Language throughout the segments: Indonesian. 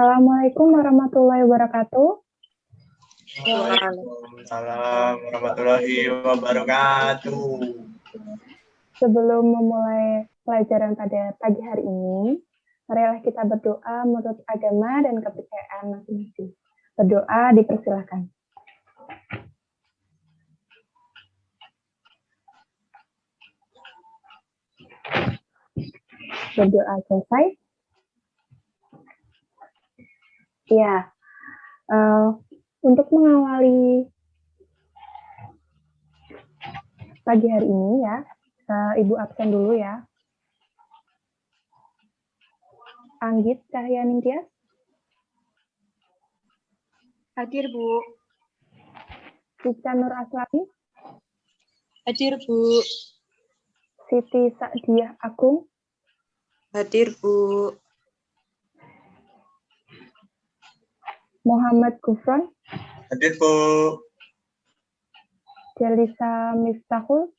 Assalamualaikum warahmatullahi wabarakatuh. Waalaikumsalam warahmatullahi wabarakatuh. Sebelum memulai pelajaran pada pagi hari ini, marilah kita berdoa menurut agama dan kepercayaan masing-masing. Berdoa dipersilakan. Berdoa selesai. Ya, untuk mengawali pagi hari ini ya, Ibu absen dulu ya. Anggit Cahya Ningtyas. Hadir, Bu. Cica Nur Aslami. Hadir, Bu. Siti Sa'diah Agung. Hadir, Bu. Muhammad Gufron. Hadir, Bu. Delisa Miftahul.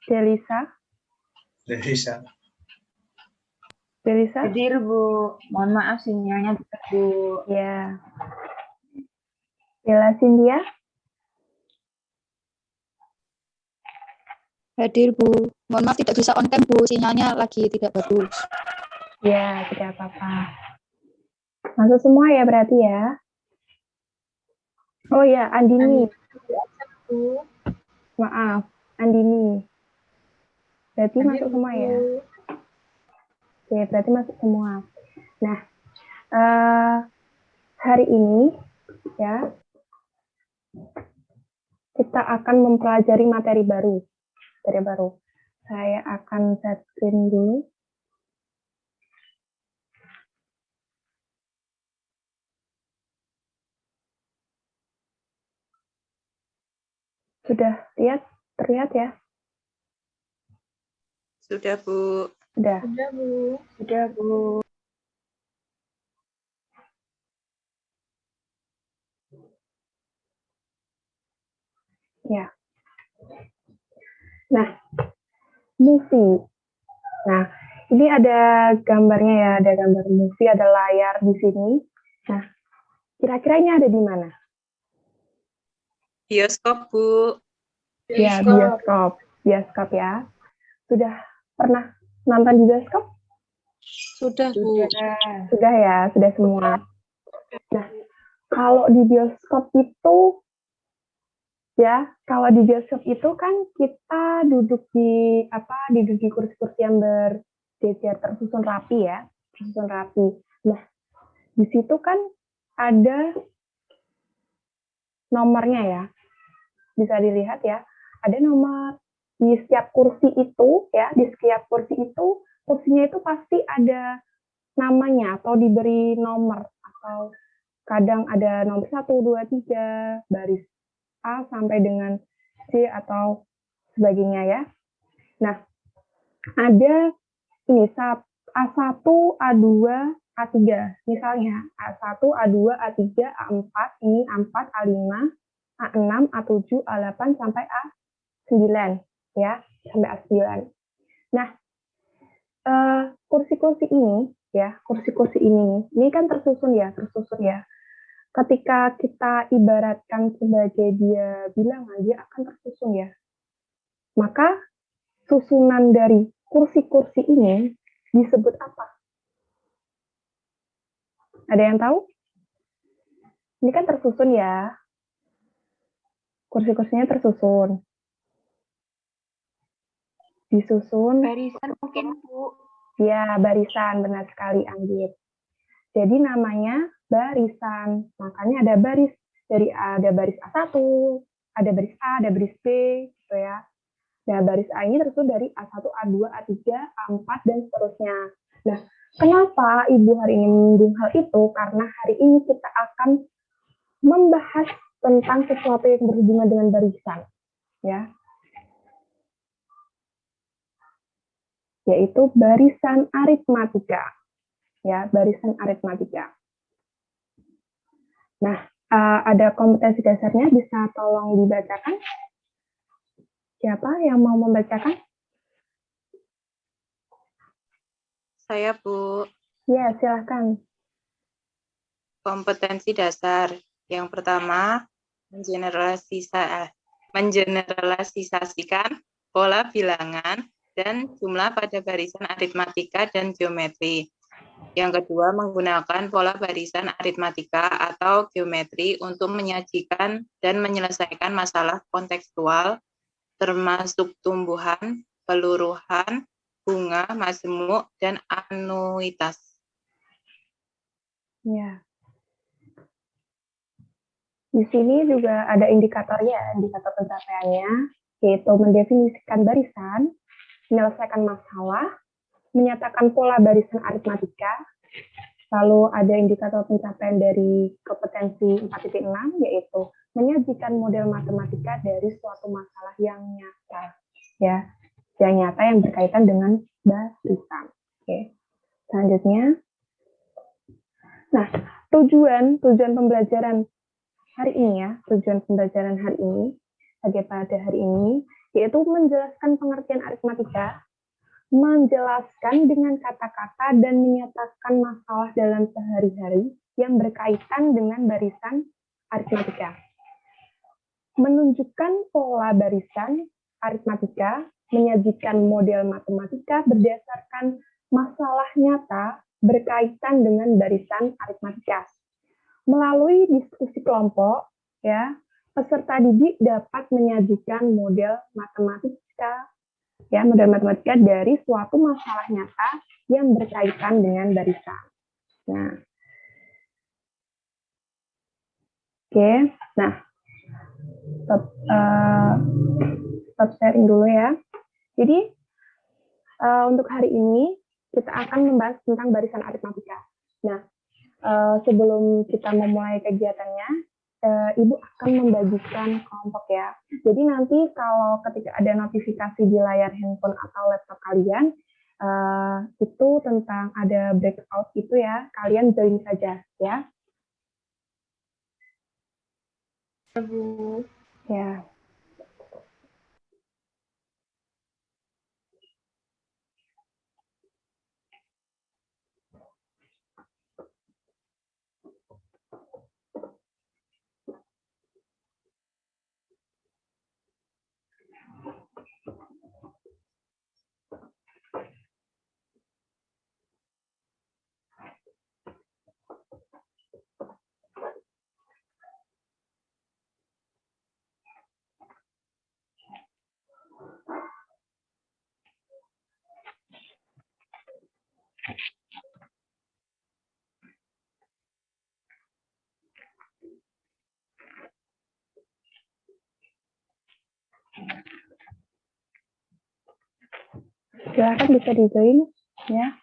Delisa. Hadir, Bu. Mohon maaf sinyalnya tidak, Bu. Ya. Bella Cynthia. Hadir, Bu. Mohon maaf tidak bisa on cam, Bu. Sinyalnya lagi tidak bagus. Ya, tidak apa-apa. Masuk semua ya berarti ya. Oh ya, Andini. Maaf, Andini. Berarti masuk semua ya. Oke, berarti masuk semua. Nah, hari ini ya kita akan mempelajari materi baru. Saya akan set screen dulu. Sudah terlihat ya? Sudah, Bu. Sudah. Sudah, Bu. Ya. Nah, movie. Nah, ini ada gambarnya ya, ada gambar movie, ada layar di sini. Nah, kira-kira ini ada di mana? Bioskop, Bu. Ya, bioskop. Bioskop ya. Sudah pernah nonton di bioskop? Sudah, Bu. Sudah ya, sudah semua. Nah, kalau di bioskop itu kan kita duduk di kursi-kursi yang berjejer tersusun rapi ya, Nah, di situ kan ada nomornya ya, bisa dilihat ya, ada nomor di setiap kursi itu ya, kursinya itu pasti ada namanya atau diberi nomor, atau kadang ada nomor 1, 2, 3, baris A sampai dengan C atau sebagainya ya. Nah, ada ini A1, A2, A3. Misalnya A1, A2, A3, A4, ini A4, A5, A6, A7, A8 sampai A9 ya, sampai A9. Nah, kursi-kursi ini kan tersusun ya. Ketika kita ibaratkan sebagai dia bilangan, dia akan tersusun ya. Maka susunan dari kursi-kursi ini disebut apa? Ada yang tahu? Ini kan tersusun ya. Kursi-kursinya tersusun. Disusun. Barisan mungkin, Bu. Ya, barisan, benar sekali Anggit. Jadi namanya barisan. Makanya ada baris A1, ada baris A, ada baris B, gitu ya. Nah, baris A ini tersusun dari A1, A2, A3, A4, dan seterusnya. Nah, kenapa Ibu hari ini menyinggung hal itu? Karena hari ini kita akan membahas tentang sesuatu yang berhubungan dengan barisan, ya. Yaitu barisan aritmatika. Ya, barisan aritmatika. Nah, ada kompetensi dasarnya, bisa tolong dibacakan? Siapa yang mau membacakan? Saya, Bu. Ya, silahkan. Kompetensi dasar. Yang pertama, mengeneralisasikan pola bilangan dan jumlah pada barisan aritmatika dan geometri. Yang kedua, menggunakan pola barisan aritmatika atau geometri untuk menyajikan dan menyelesaikan masalah kontekstual, termasuk tumbuhan, peluruhan, bunga, majemuk, dan anuitas. Ya. Di sini juga ada indikatornya, indikator pencapaiannya, yaitu mendefinisikan barisan, menyelesaikan masalah, menyatakan pola barisan aritmatika, lalu ada indikator pencapaian dari kompetensi 4.6, yaitu menyajikan model matematika dari suatu masalah yang nyata, ya, yang nyata yang berkaitan dengan barisan. Oke. Selanjutnya, nah, tujuan pembelajaran hari ini ya, tujuan pembelajaran hari ini, pada hari ini, yaitu menjelaskan pengertian aritmatika, menjelaskan dengan kata-kata dan menyatakan masalah dalam sehari-hari yang berkaitan dengan barisan aritmatika. Menunjukkan pola barisan aritmatika, menyajikan model matematika berdasarkan masalah nyata berkaitan dengan barisan aritmatika. Melalui diskusi kelompok, ya, peserta didik dapat menyajikan model matematika dari suatu masalah nyata yang berkaitan dengan barisan. Nah, oke. Nah, stop sharing dulu ya. Jadi, untuk hari ini kita akan membahas tentang barisan aritmatika. Nah, sebelum kita memulai kegiatannya, Ibu akan membagikan kelompok ya. Jadi nanti kalau ketika ada notifikasi di layar handphone atau laptop kalian, itu tentang ada breakout itu ya, kalian join saja ya. Bu. Ya. Silakan bisa di-join ya.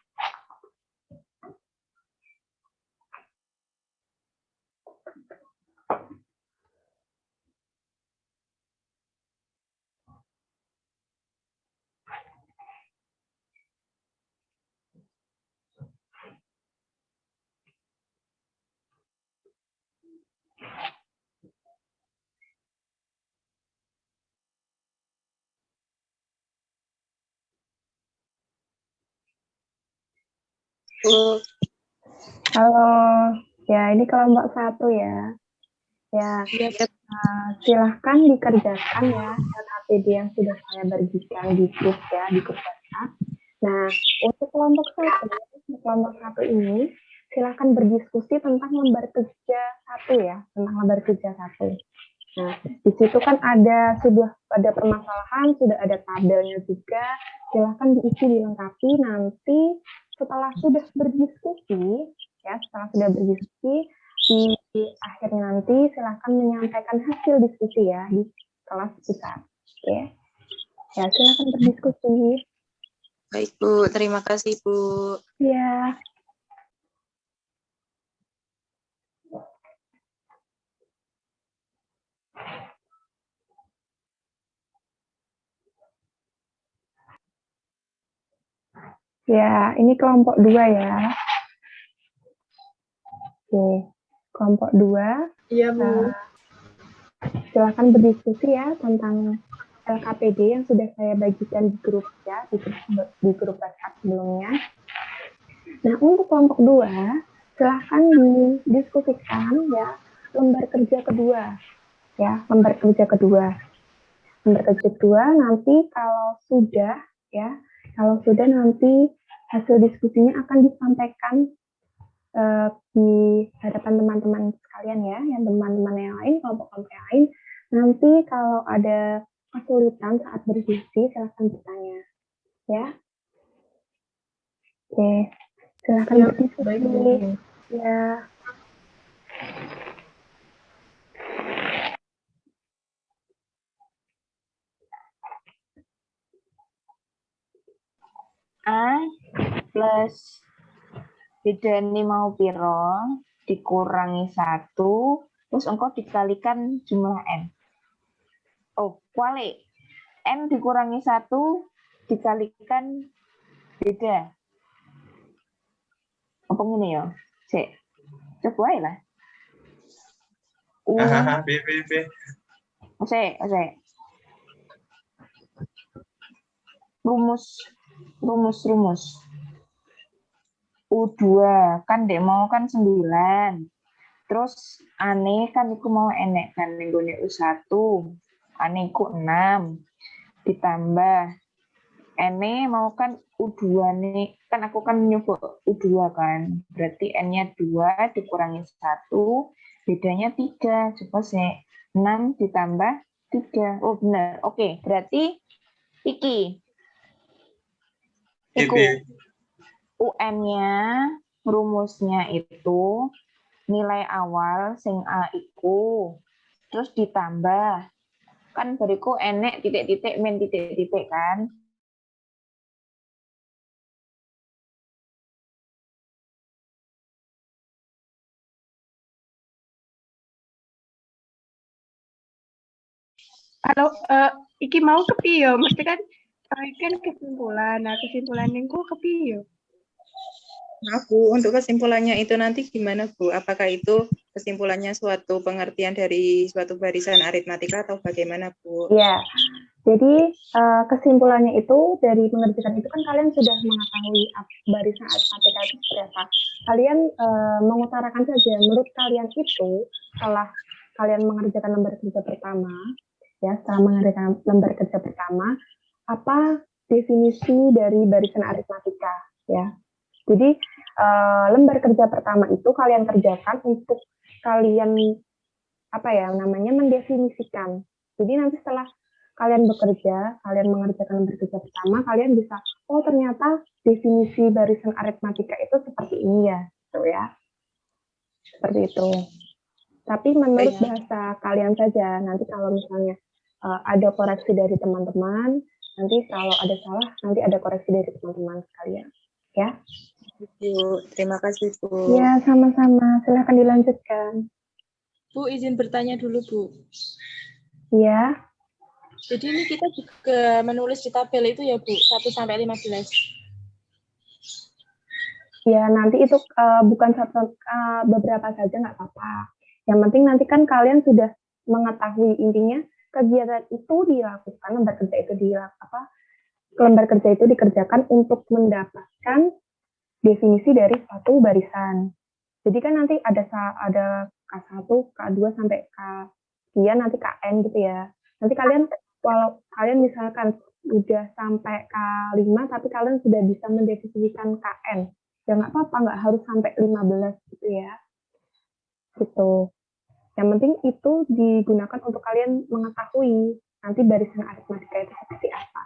Halo, ya ini kelompok 1 ya. Ya, silahkan dikerjakan ya LKPD yang sudah saya bagikan di grup ya, di grup WhatsApp. Nah, untuk kelompok 1 ini silahkan berdiskusi tentang lembar kerja 1 ya, tentang lembar kerja 1. Nah, di situ kan sudah ada permasalahan, sudah ada tabelnya juga. Silahkan diisi dilengkapi nanti setelah sudah berdiskusi di akhirnya nanti silahkan menyampaikan hasil diskusi ya di kelas besar. Oke. Ya, silahkan berdiskusi. Baik, Bu. Terima kasih, Bu. Ya. Ya, ini kelompok 2 ya. Oke, kelompok 2. Iya, Bu. Silakan berdiskusi ya tentang LKPD yang sudah saya bagikan di grup ya, di grup WhatsApp sebelumnya. Nah, untuk kelompok 2, silahkan didiskusikan ya lembar kerja kedua. Ya, lembar kerja kedua. Lembar kerja kedua nanti kalau sudah nanti hasil diskusinya akan disampaikan di hadapan teman-teman sekalian ya, yang teman-teman yang lain, kelompok-kelompok yang lain. Nanti kalau ada kesulitan saat berdiskusi, silahkan bertanya. Ya. Oke, silahkan berdiskusi. Baik, Bu. Ya. A plus beda ini mau piro dikurangi 1 terus engkau dikalikan jumlah n. Oh, kuali. N dikurangi 1 dikalikan beda. Apa ini ya? Cek. Coba aja lah. Hahaha, B. Oke. Rumus. U2 kan dek mau kan 9. Terus ane kan iku mau enek kan nenggone U1. Ane iku 6 ditambah ene mau kan U2 nih. Kan aku kan nyoba U2 kan. Berarti n-nya 2 dikurangi 1 bedanya 3. Coba sih 6 ditambah 3. Oh benar. Oke, berarti iki B. UN-nya rumusnya itu nilai awal sing A iku terus ditambah kan bariku enek titik-titik min titik-titik kan. Kalau iki mau kepiye? Mesti kan kesimpulan. Nah, kesimpulan niku kepiye? Maaf, Bu, untuk kesimpulannya itu nanti gimana, Bu? Apakah itu kesimpulannya suatu pengertian dari suatu barisan aritmatika atau bagaimana, Bu? Ya. Jadi kesimpulannya itu dari mengerjakan itu kan kalian sudah mengetahui barisan aritmatika itu seperti apa. Kalian mengutarakan saja menurut kalian itu setelah kalian mengerjakan lembar kerja pertama, ya setelah mengerjakan lembar kerja pertama, apa definisi dari barisan aritmatika, ya. Jadi lembar kerja pertama itu kalian kerjakan untuk kalian mendefinisikan. Jadi nanti setelah kalian bekerja, kalian mengerjakan lembar kerja pertama, kalian bisa, oh ternyata definisi barisan aritmatika itu seperti ini ya, gitu ya. Seperti itu. Tapi menurut bahasa kalian saja, nanti kalau misalnya ada koreksi dari teman-teman, nanti kalau ada salah, nanti ada koreksi dari teman-teman sekalian. Ya. Bu, terima kasih, Bu. Ya, sama-sama. Silahkan dilanjutkan. Bu, izin bertanya dulu, Bu. Ya. Jadi ini kita juga menulis di tabel itu ya, Bu, 1 sampai 15. Ya, nanti itu bukan beberapa saja nggak apa-apa. Yang penting nanti kan kalian sudah mengetahui intinya kegiatan itu dilakukan, lembar kerja itu dikerjakan untuk mendapatkan definisi dari satu barisan. Jadi kan nanti ada K1, K2 sampai K sekian, nanti KN gitu ya. Nanti kalian walau kalian misalkan udah sampai K5 tapi kalian sudah bisa mendefinisikan KN. Ya nggak apa-apa, nggak harus sampai 15 gitu ya. Gitu. Yang penting itu digunakan untuk kalian mengetahui nanti barisan aritmatika itu seperti apa.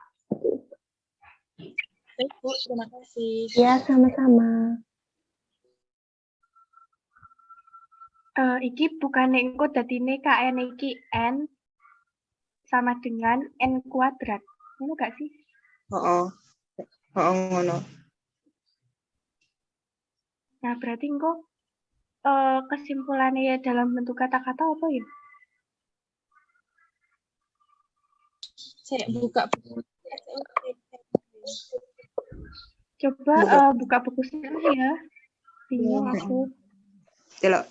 Baik, Bu, terima kasih. Ya, sama-sama. Iki bukan engko dadine KN iki N sama dengan N kuadrat. Ngono gak sih? Oh, ngono. Nah, berarti engko kesimpulannya ya dalam bentuk kata-kata apa ya? Saya buka buku. Coba buka buku sendiri ya. Bingung aku. Delok.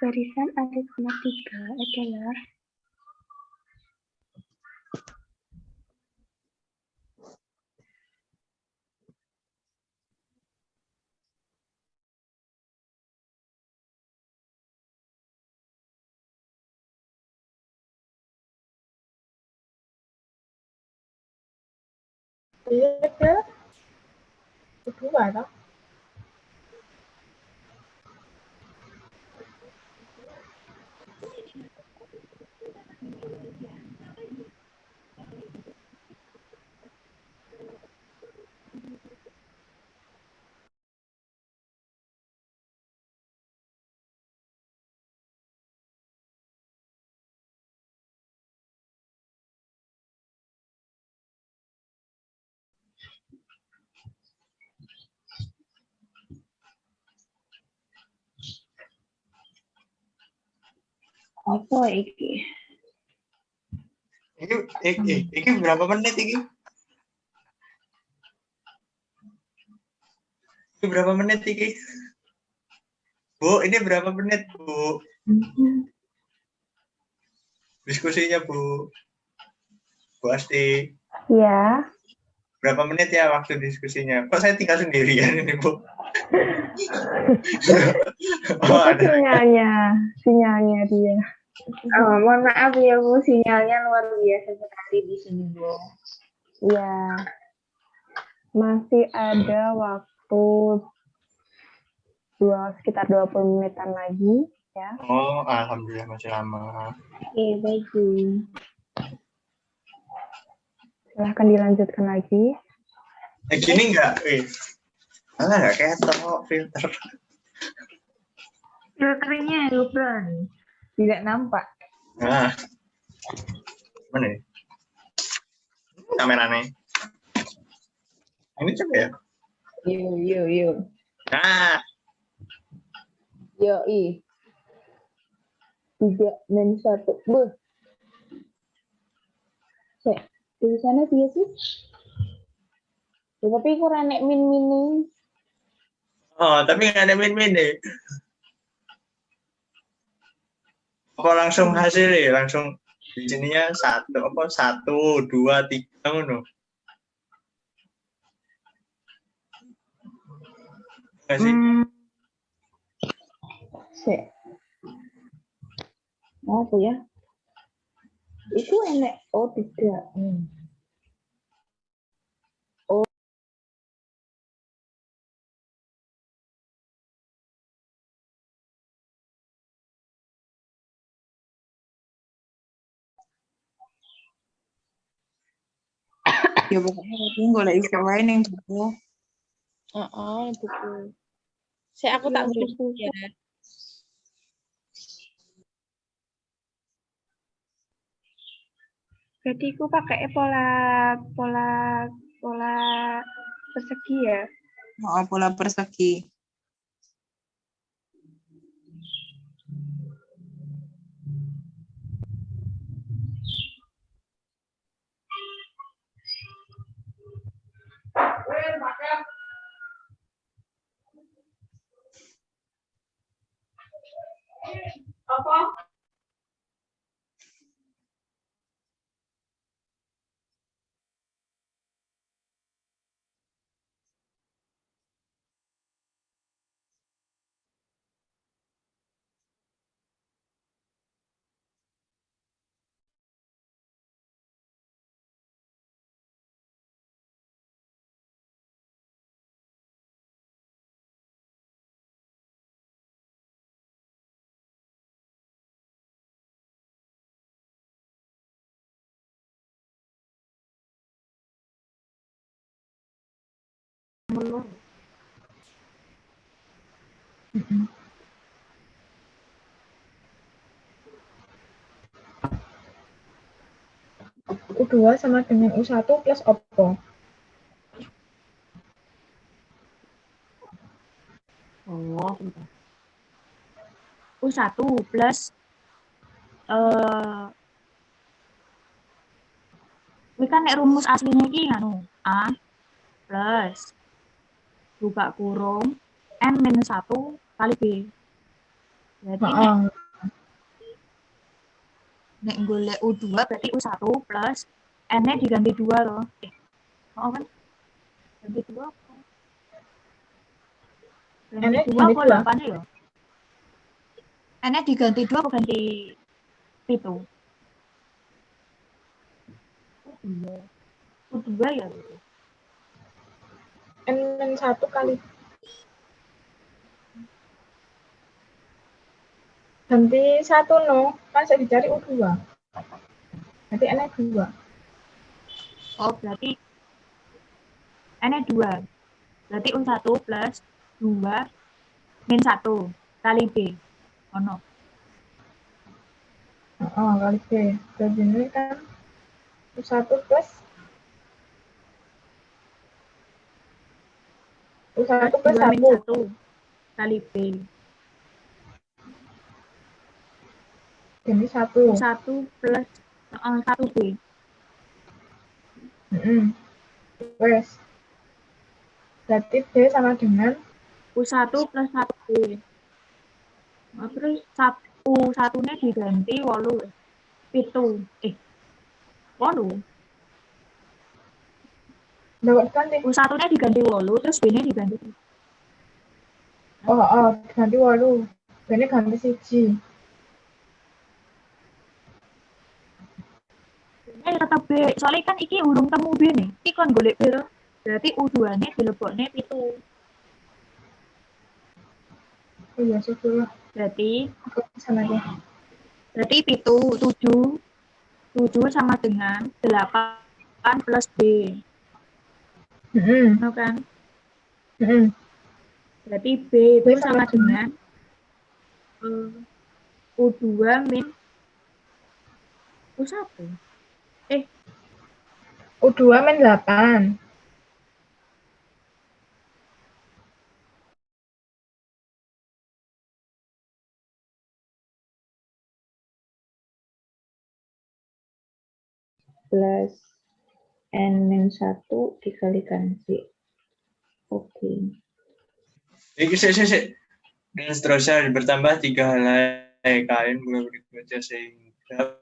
Barisan aritmatika adalah Iya, ada. Kedua, toh. Apa iki? Iki berapa menit iki? Ini berapa menit iki? Bu, ini berapa menit, Bu? Diskusinya, Bu. Bu Asti. Ya, Berapa menit ya waktu diskusinya? Kok saya tinggal sendirian ini, Bu? Oh, itu sinyalnya dia. Oh, mohon maaf ya Bu, sinyalnya luar biasa sekali di sini Bu. Ya, masih ada waktu sekitar 20 menitan lagi ya. Oh, alhamdulillah masih lama. Oke, baik Bu. Silahkan dilanjutkan lagi. Gini enggak? Enggak ketok filter. Filternya Gibran. Tidak nampak. Nah, mana nih? Kameranya. Ini coba ya. Yuk. Nah, Yoi. 3-1. Bu. Cek. Tulisannya dia sih. Ya, tapi kurang nek min-mini. oh tapi nggak ada min-min deh. Apa langsung hasil ya? Langsung di sininya 1, 2, 3 ngono. Nggak sih? Cek. Apa ya? Itu enek. Oh, tidak. Ya pokoknya aku golek info wae ning buku. Buku. Saya aku tak Iya, buku ya. Berarti aku pakai pola pola pola persegi ya. Oh, pola persegi. U2 sama dengan U1 plus apa? Oh, U1 plus ini kan nek rumus aslinya iki anu A plus buka kurung N minus 1 kali B. Jadi nek golek U2 berarti U1 plus N-nya diganti 2 loh. Oh kan? Ganti 2 apa? Ganti 2 apa 8 ya? N-nya diganti 2 apa ganti 7? U2 ya gitu. N-1 kali ganti 1 no, kan saya dicari U2. Berarti N-2. Oh, berarti N-nya 2. Berarti U1 plus 2 min 1 kali B. Oh, no. Oh, kali B. Berarti ini kan U1 plus U1 plus 2 min 1. 1 kali B. Jadi 1. U1 plus 1B. Wes. Berarti B sama dengan U1 plus 1B. Nah, terus U1-nya diganti 8. 8. dapat ganti. U1-nya diganti 8, terus B-nya diganti. Oh, ganti 8. B-nya ganti 1. B-nya tetap B. Soalnya kan iki urung temu B nih. Iki kan golek B loh. Berarti U2-nya dileboknya 7. Oh iya, syukurlah. Berarti Aku pesan aja. 7 sama dengan 8 plus B. Benar kan? Berarti B itu sama dengan U2 min U1. U2 min 8. Plus N-1 dikalikan B. Oke. Iki sih. Dan seterusnya bertambah 3 helai kain mulai berikutnya sehingga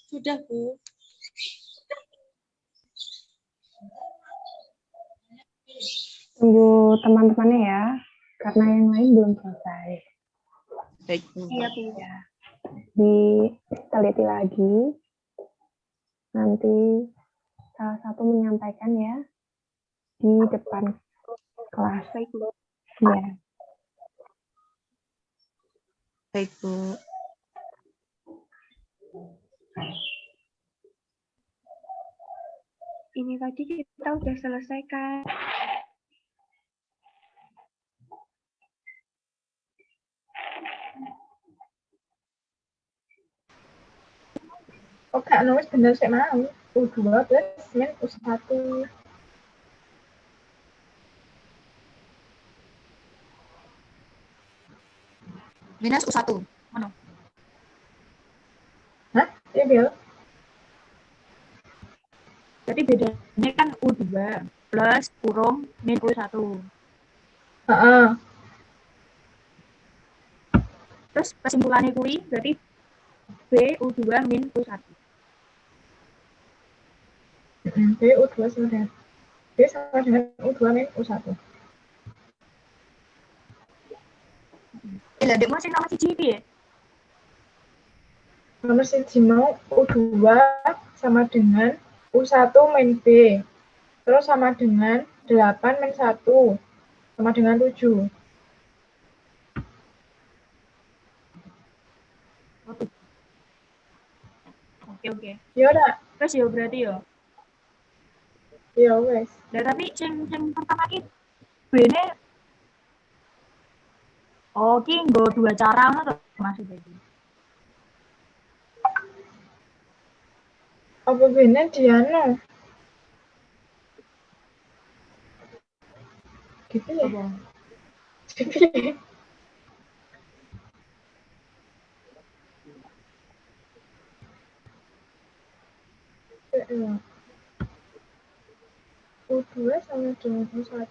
Sudah, Bu. Tunggu teman-temannya ya, karena yang lain belum selesai. Baik, Bu. Iya, Bu. Ya. Diteliti lagi, nanti salah satu menyampaikan ya di depan kelas. Baik, Bu. Ya. Baik, Bu. Ini tadi kita udah selesai kan? Oke, nulis bener saya mau. U2 plus min U1. Minus U1. Mana? Hah? Iya, Bil. Berarti bedanya kan U2 plus kurung min U1. Heeh. Terus kesimpulannya kuwi berarti B U2 min U1. B U2 sama dengan B sama dengan U2 min U1. Lah dek masih nomor 1 piye? Nomor 1 mau U2 sama dengan U1 min B. Terus sama dengan 8 min 1. Sama dengan 7. Oke. Ya udah. Terus ya berarti ya. Ya wes. Lah tapi sing pertama iki B-ne ki nggo 2 cara ngono to maksudnya iki. Apa bener Diana? Gitu ya? Apa? Gitu ya? U2 sama dengan U1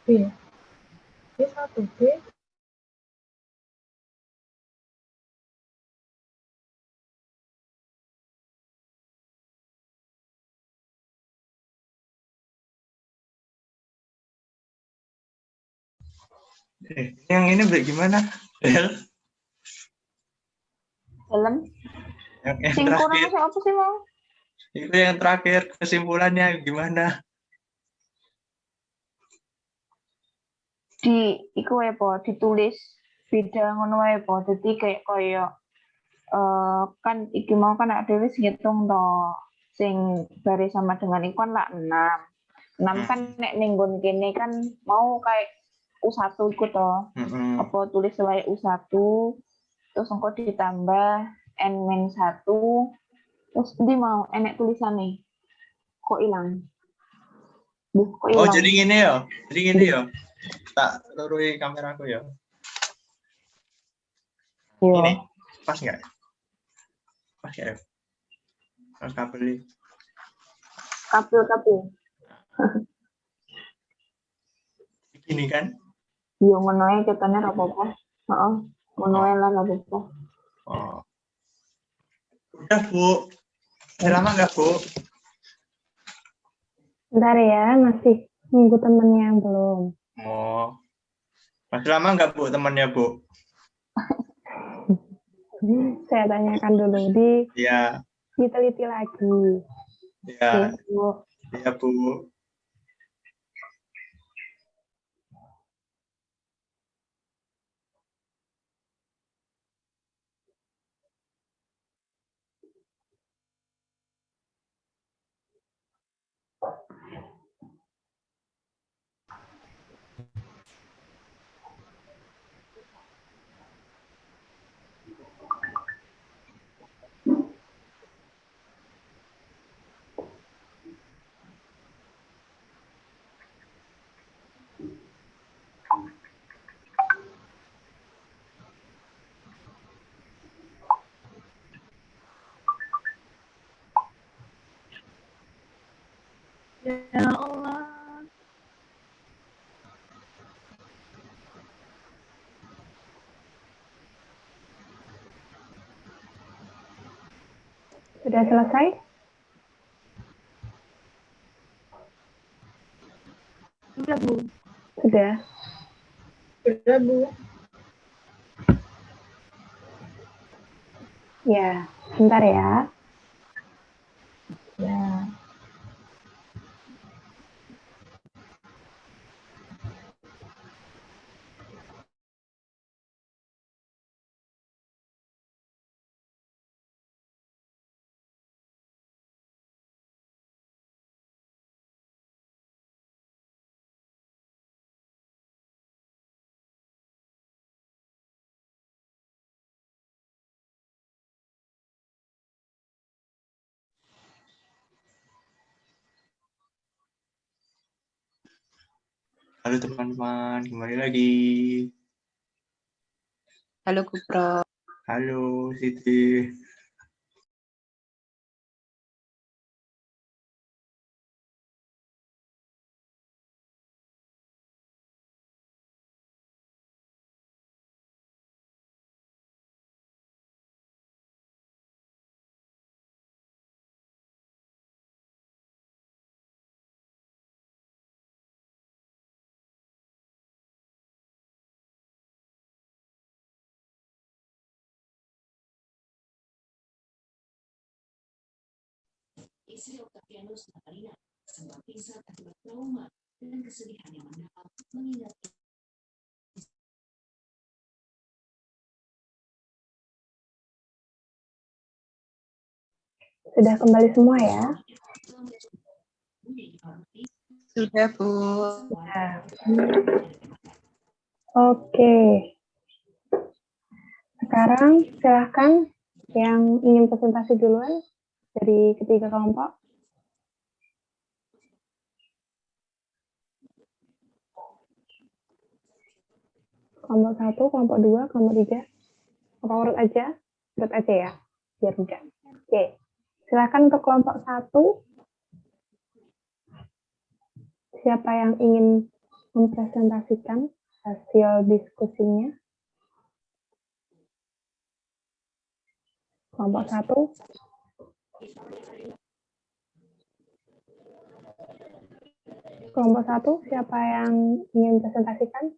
B. B1 B Yang ini bagaimana? Bel? Film. Yang Sing kurang terakhir. masuk apa sih mau? Itu yang terakhir kesimpulannya gimana? Iku ya po, ditulis beda ngono wae po. Jadi kayak koyo kan iki mau kan ada wis ngitung to. Sing baris sama dengan iku kan lah 6. 6 kan nek ning nggon kene kan mau kayak U1 iku to. Apa tulis wae U1 terus engko ditambah N-1 terus di mau enek tulisannya kok hilang. Kok Oh, hilang. jadi gini ya. Jadi gini ya. Tak lurui kameraku ya. Iya. Ini pas nggak? Pas ya. Pas kabel. Kabel. Gini kan? Iya ngono ae ketane ora apa-apa. Heeh. Ngono ae lah ora apa-apa. Oh. Udah, Bu. Udah lama nggak, Bu? Bentar ya, masih nunggu temennya yang belum. Oh. Masih lama nggak, Bu, temannya, Bu? Saya tanyakan dulu, Iya. diteliti lagi. Iya. Bu. Iya, Bu. Ya Allah. Sudah selesai? Sudah, Bu. Sudah. Sudah, Bu. Ya, bentar ya. Ya. Halo, teman-teman. Kembali lagi. Halo, Kupro. Halo, Siti. Sudah kembali semua ya? Sudah, Bu. Ya. Oke. Sekarang silahkan yang ingin presentasi duluan dari ketiga kelompok. Kelompok 1, kelompok 2, kelompok 3. Apa urut aja? Urut aja ya, biar mudah. Oke. Silahkan untuk kelompok 1. Siapa yang ingin mempresentasikan hasil diskusinya? Kelompok 1. Kelompok 1, siapa yang ingin presentasikan?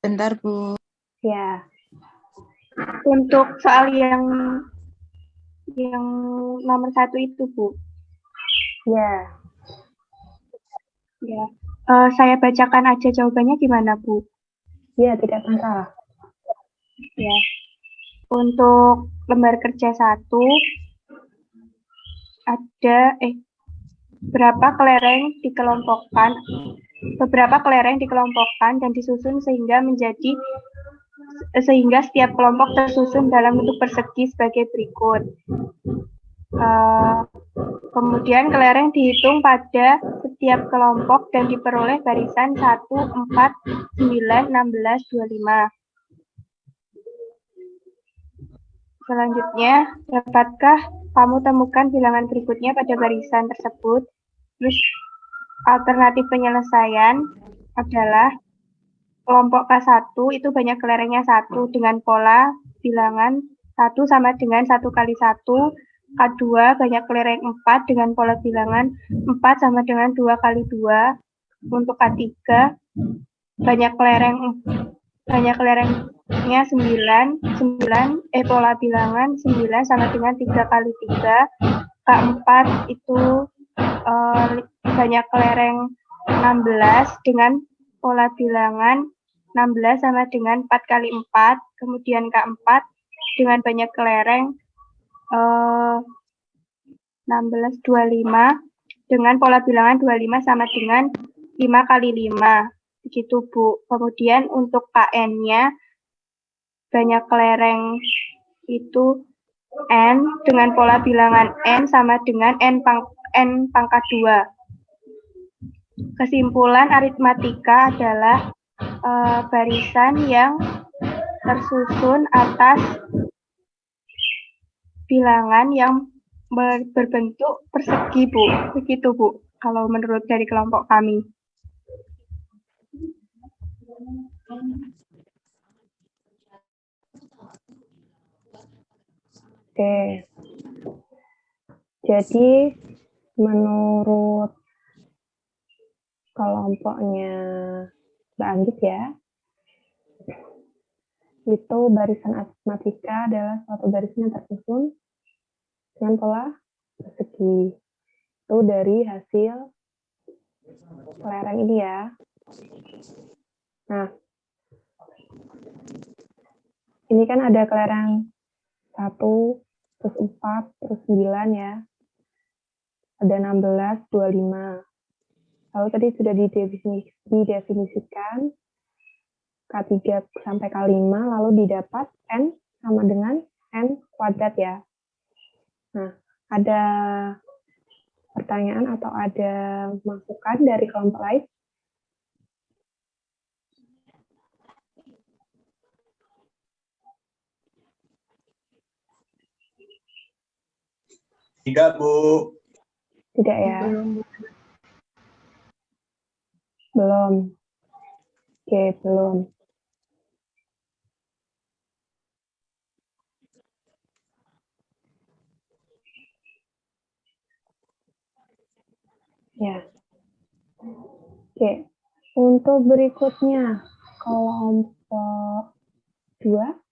Bentar, Bu. Ya, Untuk soal yang nomor 1 itu, Bu. ya. Ya. Saya bacakan aja jawabannya gimana, Bu? Ya, tidak masalah. Ya. Untuk lembar kerja 1 ada beberapa kelereng dikelompokkan dan disusun sehingga setiap kelompok tersusun dalam bentuk persegi sebagai berikut. Kemudian kelereng dihitung pada setiap kelompok dan diperoleh barisan 1, 4, 9, 16, 25. Selanjutnya, dapatkah kamu temukan bilangan berikutnya pada barisan tersebut? Terus alternatif penyelesaian adalah kelompok K1 itu banyak kelerengnya 1 dengan pola bilangan 1 sama dengan 1 kali 1. K2 banyak kelereng 4 dengan pola bilangan 4 sama dengan 2 kali 2. Untuk K3 banyak kelerengnya 9, pola bilangan 9 sama dengan 3 kali 3. K4 itu banyak kelereng 16 dengan pola bilangan 16 sama dengan 4 kali 4. Kemudian K4 dengan banyak kelereng 16, 25 dengan pola bilangan 25 sama dengan 5 kali 5. Begitu, Bu. Kemudian untuk KN-nya banyak kelereng itu N dengan pola bilangan N sama dengan N pangkat 2. Kesimpulan aritmatika adalah barisan yang tersusun atas bilangan yang berbentuk persegi, Bu. Begitu, Bu, kalau menurut dari kelompok kami. Oke. Jadi, menurut kelompoknya Mbak Anggit ya, itu barisan aritmatika adalah suatu barisan yang tersusun dengan pola persegi. Itu dari hasil kelereng ini ya. Nah, ini kan ada kelereng 1, terus 4, terus 9 ya. Ada 16, 25. Lalu tadi sudah didefinisikan K3 sampai K5, lalu didapat N sama dengan N kuadrat ya. Nah, ada pertanyaan atau ada masukan dari kelompok lain? Tidak, Bu. Tidak ya? Belum. Oke, belum. Ya. Oke. Untuk berikutnya, kelompok 2.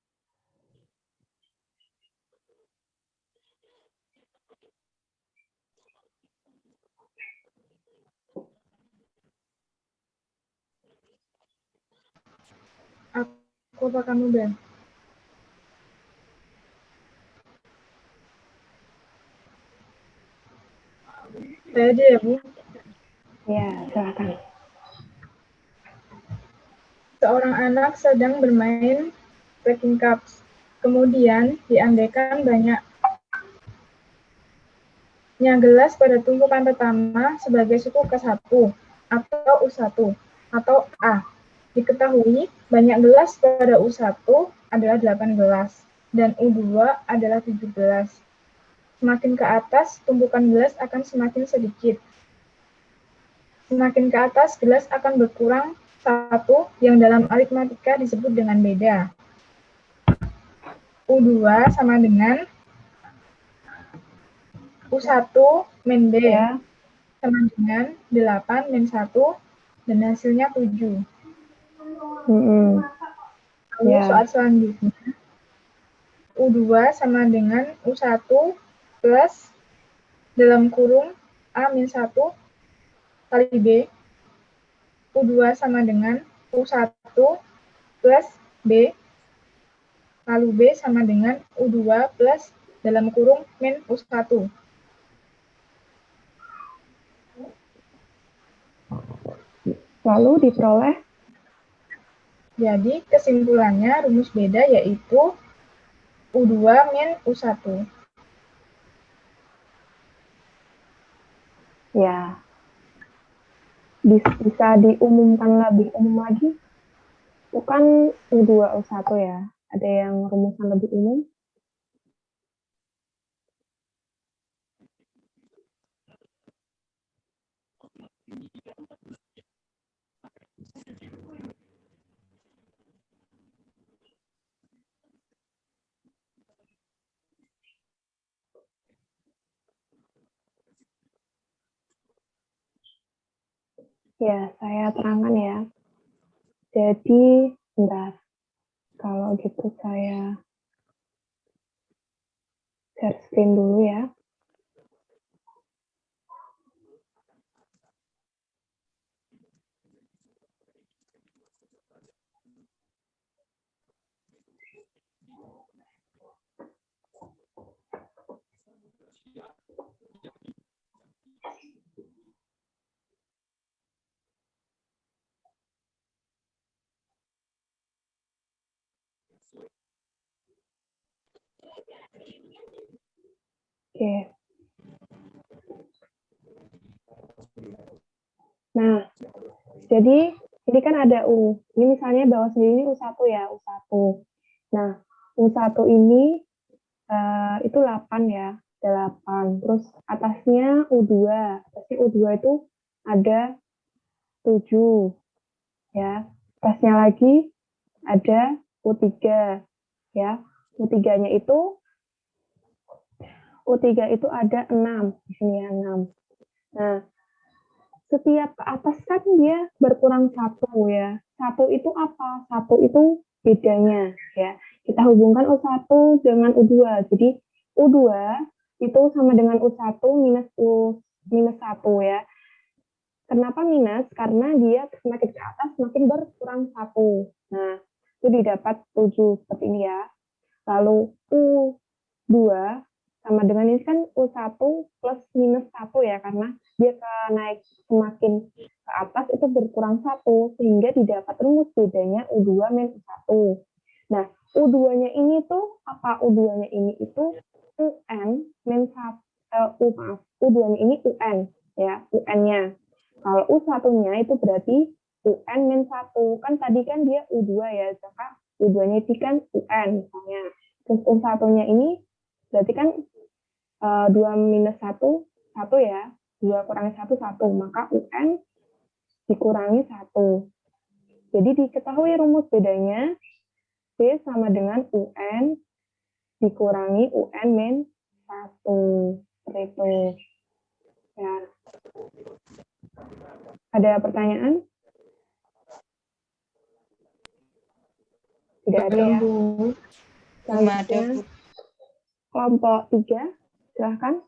Aku apa kamu, Ben? Saya aja ya, Bu. Ya, silakan. Seorang anak sedang bermain packing cups. Kemudian diandaikan banyaknya gelas pada tumpukan pertama sebagai suku K1 atau U1 atau A. Diketahui banyak gelas pada U1 adalah 8 gelas dan U2 adalah 7 gelas. Semakin ke atas, tumpukan gelas akan semakin sedikit. Semakin ke atas, gelas akan berkurang 1 yang dalam aritmatika disebut dengan beda. U2 sama dengan U1 min B Ya. sama dengan 8 min 1 dan hasilnya 7. Lalu Ya. soal selanjutnya, U2 sama dengan U1 plus dalam kurung A-1 kali B. U2 sama dengan U1 plus B. Lalu B sama dengan U2 plus dalam kurung min U1. Lalu diperoleh Jadi kesimpulannya rumus beda yaitu U2 min U1. ya. Bisa diumumkan lebih umum lagi. Itu kan U2 U1 ya. Ada yang rumusan lebih umum? Ya, saya terangkan ya. Jadi, bentar. Kalau gitu saya share screen dulu ya. Oke. Nah, jadi ini kan ada U. Ini misalnya bawah sendiri ini U1 ya, U1. Nah, U1 ini itu 8 ya, 8. Terus atasnya U2. Atasnya U2 itu ada 7 ya. Atasnya lagi ada U3 ya. U3-nya itu ada 6. Di sini ya 6. Nah, setiap ke atas kan dia berkurang 1 ya. 1 itu apa? 1 itu bedanya ya. Kita hubungkan U1 dengan U2. Jadi U2 itu sama dengan U1 minus 1 ya. Kenapa minus? Karena dia semakin ke atas semakin berkurang 1. Nah, itu didapat 7 seperti ini ya. Lalu U2 sama dengan ini kan U1 plus minus 1 ya, karena dia naik semakin ke atas itu berkurang 1, sehingga didapat rumus bedanya U2 min U1. Nah, U2-nya ini tuh apa? U2-nya ini itu UN min 1, U2-nya ini UN ya, UN-nya. Kalau U1-nya itu berarti UN min 1. Kan tadi kan dia U2 ya, maka U2-nya itu kan UN misalnya. Terus U1-nya ini berarti kan 2 minus 1, 1 ya. 2 kurangi 1, 1. Maka UN dikurangi 1. Jadi diketahui rumus bedanya, B sama dengan UN dikurangi UN min 1. Seperti itu. Ya. Ada pertanyaan? Tidak ada ya. Belum ada, Bu. Kelompok 3, silahkan.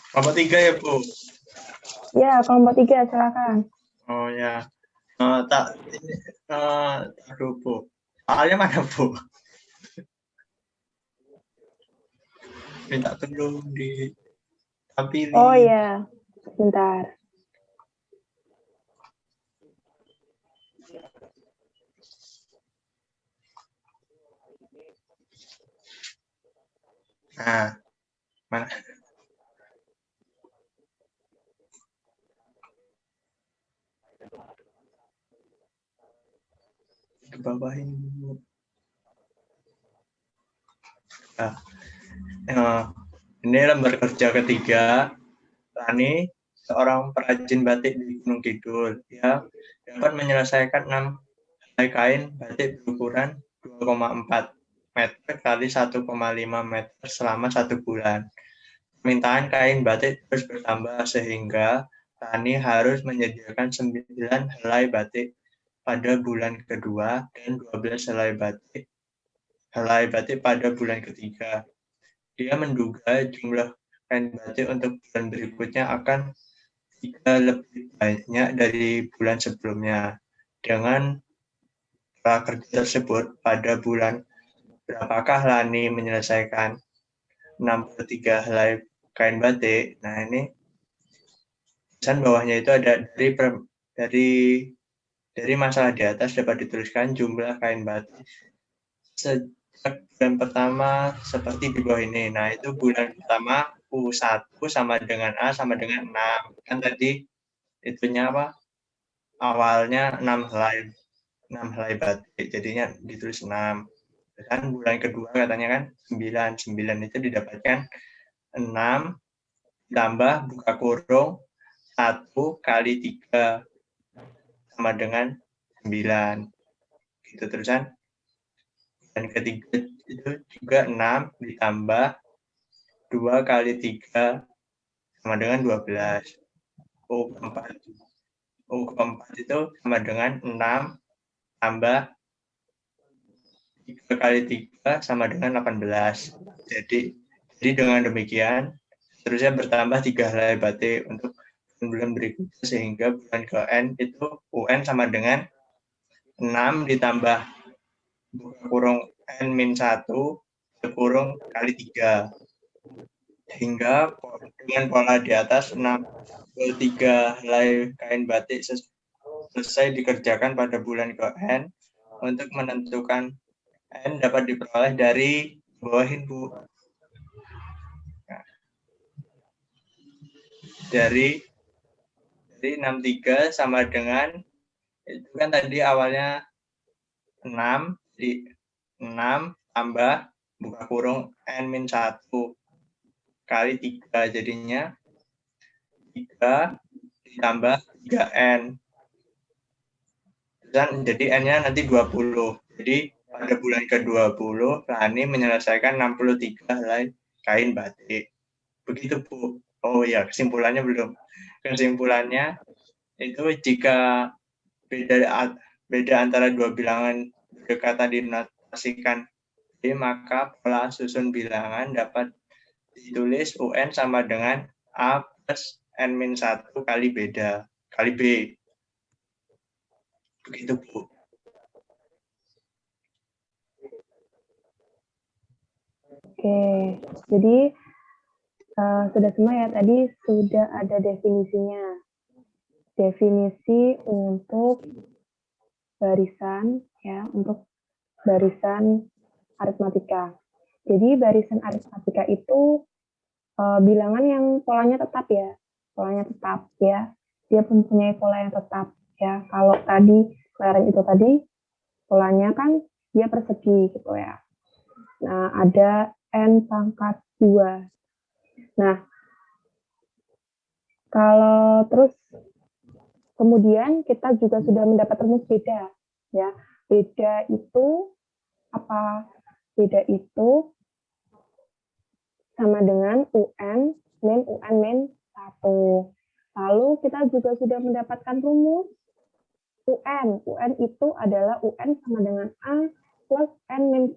Kelompok 3 ya, Bu? Ya, kelompok 3, silahkan. Oh ya. Aduh, Bu. Soalnya mana, Bu? Minta tolong ditampilin. Oh ya, bentar. Nah, mana? Ke bawah ini. Ini lembar kerja ketiga. Tani, seorang perajin batik di Gunung Kidul, ya, dapat menyelesaikan 6 helai kain batik berukuran 2,4 meter kali 1,5 meter selama 1 bulan. Permintaan kain batik terus bertambah sehingga Tani harus menyediakan 9 helai batik pada bulan kedua dan 12 helai batik pada bulan ketiga. Dia menduga jumlah kain batik untuk bulan berikutnya akan lebih banyak dari bulan sebelumnya. Dengan prakerja tersebut, pada bulan berapakah Lani menyelesaikan 63 helai kain batik? Nah, ini tulisan bawahnya itu ada dari masalah di atas dapat dituliskan jumlah kain batik sejak bulan pertama seperti di bawah ini. Nah, itu bulan pertama U1 sama dengan A sama dengan 6. Kan tadi itunya apa? Awalnya 6 helai batik, jadinya ditulis 6. Dan bulan kedua katanya kan 9. 9 itu didapatkan 6 tambah buka kurung 1 kali 3 sama dengan 9. Gitu terusan. Dan ketiga itu juga 6 ditambah 2 kali 3 sama dengan 12. U keempat itu sama dengan 6 tambah 3 kali 3 sama dengan 18. Jadi dengan demikian, seterusnya bertambah 3 helai batik untuk bulan berikutnya sehingga bulan ke N itu UN sama dengan 6 ditambah buka kurung N-1 kurung kali 3. Hingga dengan pola di atas 63 helai kain batik selesai dikerjakan pada bulan ke N. Untuk menentukan N dapat diperoleh dari bawahin Bu. Nah, dari 63 sama dengan itu kan tadi awalnya 6, jadi 6 tambah buka kurung N-1 kali 3 jadinya 3 ditambah 3N. Dan jadi N-nya nanti 20. Jadi pada bulan ke-20 Rani menyelesaikan 63 helai kain batik. Begitu Bu. Oh ya, kesimpulannya belum. Kesimpulannya itu jika beda antara dua bilangan berdekatan dinotasikan B, maka pola susun bilangan dapat ditulis UN sama dengan A plus N-1 kali B. Begitu Bu. Oke, jadi sudah semua ya, tadi sudah ada definisinya. Definisi untuk barisan, ya, untuk barisan aritmatika. Jadi barisan aritmatika itu bilangan yang polanya tetap ya, dia mempunyai pola yang tetap ya. Kalau tadi kemarin itu tadi polanya kan dia persegi gitu ya. Nah, ada N pangkat 2. Nah, kalau terus kemudian kita juga sudah mendapat rumus beda ya. Beda itu apa? Beda itu sama dengan UN min 1. Lalu kita juga sudah mendapatkan rumus UN. UN itu adalah UN sama dengan A plus N-1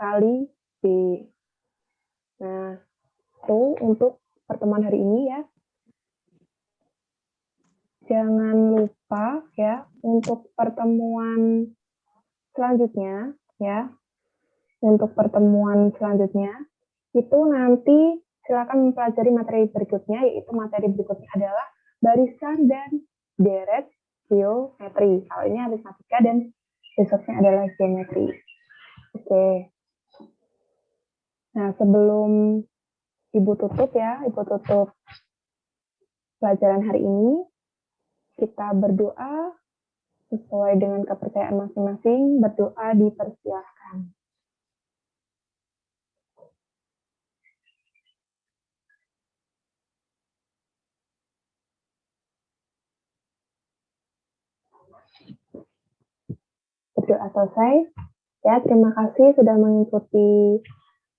kali B. Nah, itu untuk pertemuan hari ini ya. Jangan lupa ya untuk pertemuan selanjutnya ya. Untuk pertemuan selanjutnya itu nanti silakan mempelajari materi berikutnya, yaitu materi berikutnya adalah barisan dan deret geometri. Kalau ini aritmatika dan besoknya adalah geometri. Oke. Nah, sebelum Ibu tutup pelajaran hari ini, kita berdoa sesuai dengan kepercayaan masing-masing, berdoa dipersilahkan. Berdoa selesai, Ya, terima kasih sudah mengikuti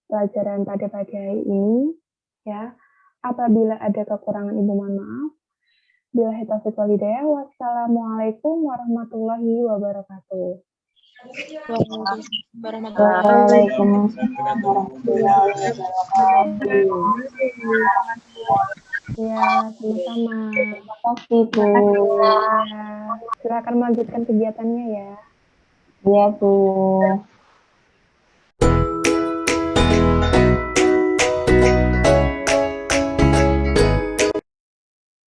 pelajaran pada pagi hari ini. Ya, apabila ada kekurangan Ibu mohon maaf. Billahi taufiq wal hidayah. Wassalamualaikum warahmatullahi wabarakatuh. Waalaikumsalam warahmatullahi wabarakatuh. Ya, sama-sama. Terima kasih, Bu. Ya, silakan melanjutkan kegiatannya ya. Iya, Bu.